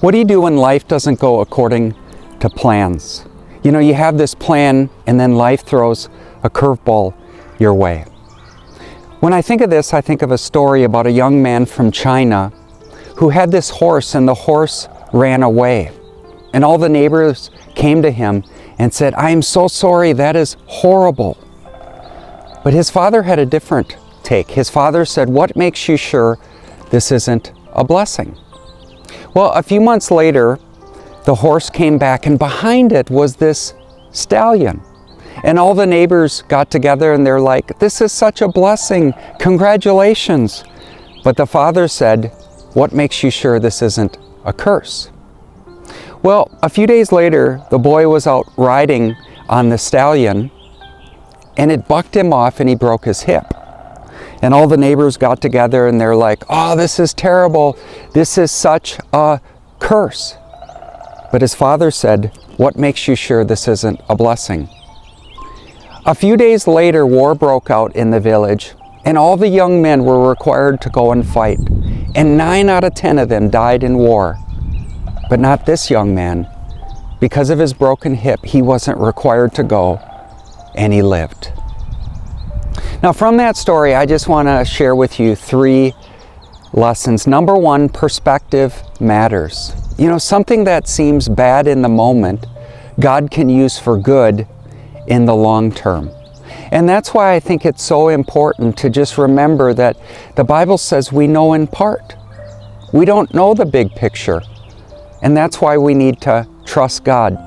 What do you do when life doesn't go according to plans? You know, you have this plan and then life throws a curveball your way. When I think of this, I think of a story about a young man from China who had this horse, and the horse ran away. And all the neighbors came to him and said, "I am so sorry, that is horrible." But his father had a different take. His father said, "What makes you sure this isn't a blessing?" Well, a few months later, the horse came back, and behind it was this stallion. And all the neighbors got together and they're like, "This is such a blessing, congratulations." But the father said, "What makes you sure this isn't a curse?" Well, a few days later, the boy was out riding on the stallion and it bucked him off and he broke his hip. And all the neighbors got together and they're like, "Oh, this is terrible. This is such a curse." But his father said, "What makes you sure this isn't a blessing?" A few days later, war broke out in the village, and all the young men were required to go and fight. And 9 out of 10 of them died in war. But not this young man. Because of his broken hip, he wasn't required to go, and he lived. Now, from that story, I just want to share with you 3 lessons. Number 1, perspective matters. You know, something that seems bad in the moment, God can use for good in the long term. And that's why I think it's so important to just remember that the Bible says we know in part. We don't know the big picture. And that's why we need to trust God.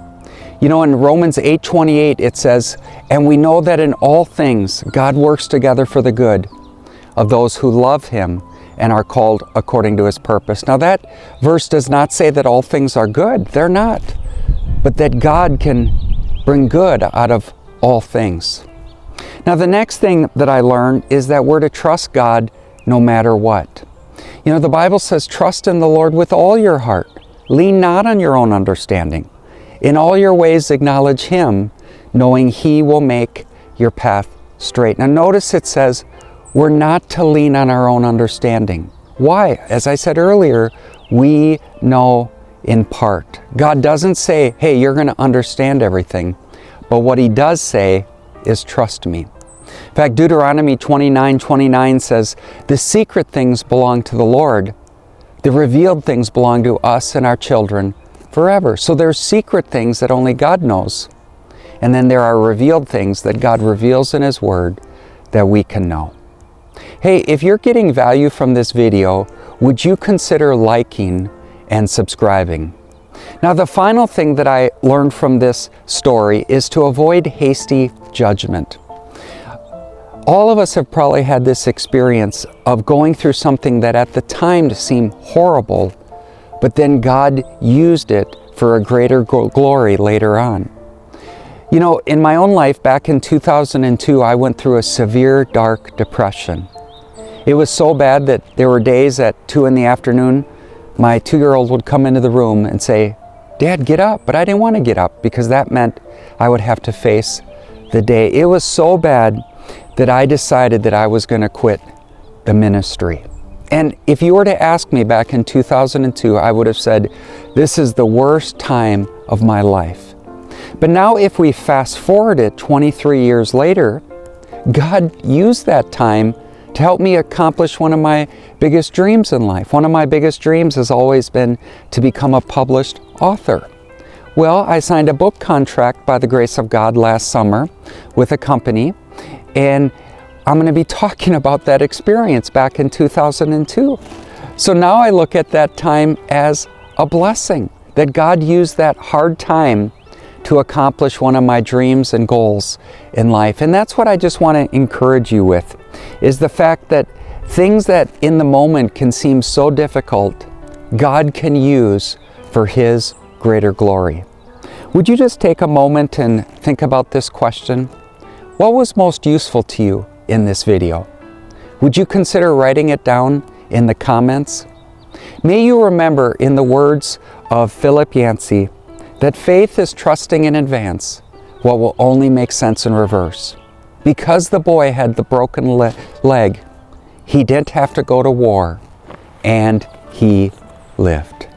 You know, in Romans 8:28 it says, "And we know that in all things God works together for the good of those who love Him and are called according to His purpose." Now that verse does not say that all things are good. They're not. But that God can bring good out of all things. Now the next thing that I learned is that we're to trust God no matter what. You know, the Bible says, "Trust in the Lord with all your heart. Lean not on your own understanding. In all your ways acknowledge Him, knowing He will make your path straight." Now notice it says we're not to lean on our own understanding. Why? As I said earlier, we know in part. God doesn't say, "Hey, you're going to understand everything." But what He does say is, "Trust me." In fact, Deuteronomy 29:29 says, "The secret things belong to the Lord. The revealed things belong to us and our children forever." So there's secret things that only God knows. And then there are revealed things that God reveals in His Word that we can know. Hey, if you're getting value from this video, would you consider liking and subscribing? Now, the final thing that I learned from this story is to avoid hasty judgment. All of us have probably had this experience of going through something that at the time seemed horrible, but then God used it for a greater glory later on. You know, in my own life, back in 2002, I went through a severe dark depression. It was so bad that there were days at 2 in the afternoon, my 2-year-old would come into the room and say, "Dad, get up." But I didn't want to get up because that meant I would have to face the day. It was so bad that I decided that I was going to quit the ministry. And if you were to ask me back in 2002, I would have said, this is the worst time of my life. But now if we fast forward it 23 years later, God used that time to help me accomplish one of my biggest dreams in life. One of my biggest dreams has always been to become a published author. Well, I signed a book contract by the grace of God last summer with a company, and I'm going to be talking about that experience back in 2002. So now I look at that time as a blessing, that God used that hard time to accomplish one of my dreams and goals in life. And that's what I just want to encourage you with, is the fact that things that in the moment can seem so difficult, God can use for His greater glory. Would you just take a moment and think about this question? What was most useful to you in this video? Would you consider writing it down in the comments? May you remember, in the words of Philip Yancey, that faith is trusting in advance what will only make sense in reverse. Because the boy had the broken leg, he didn't have to go to war, and he lived.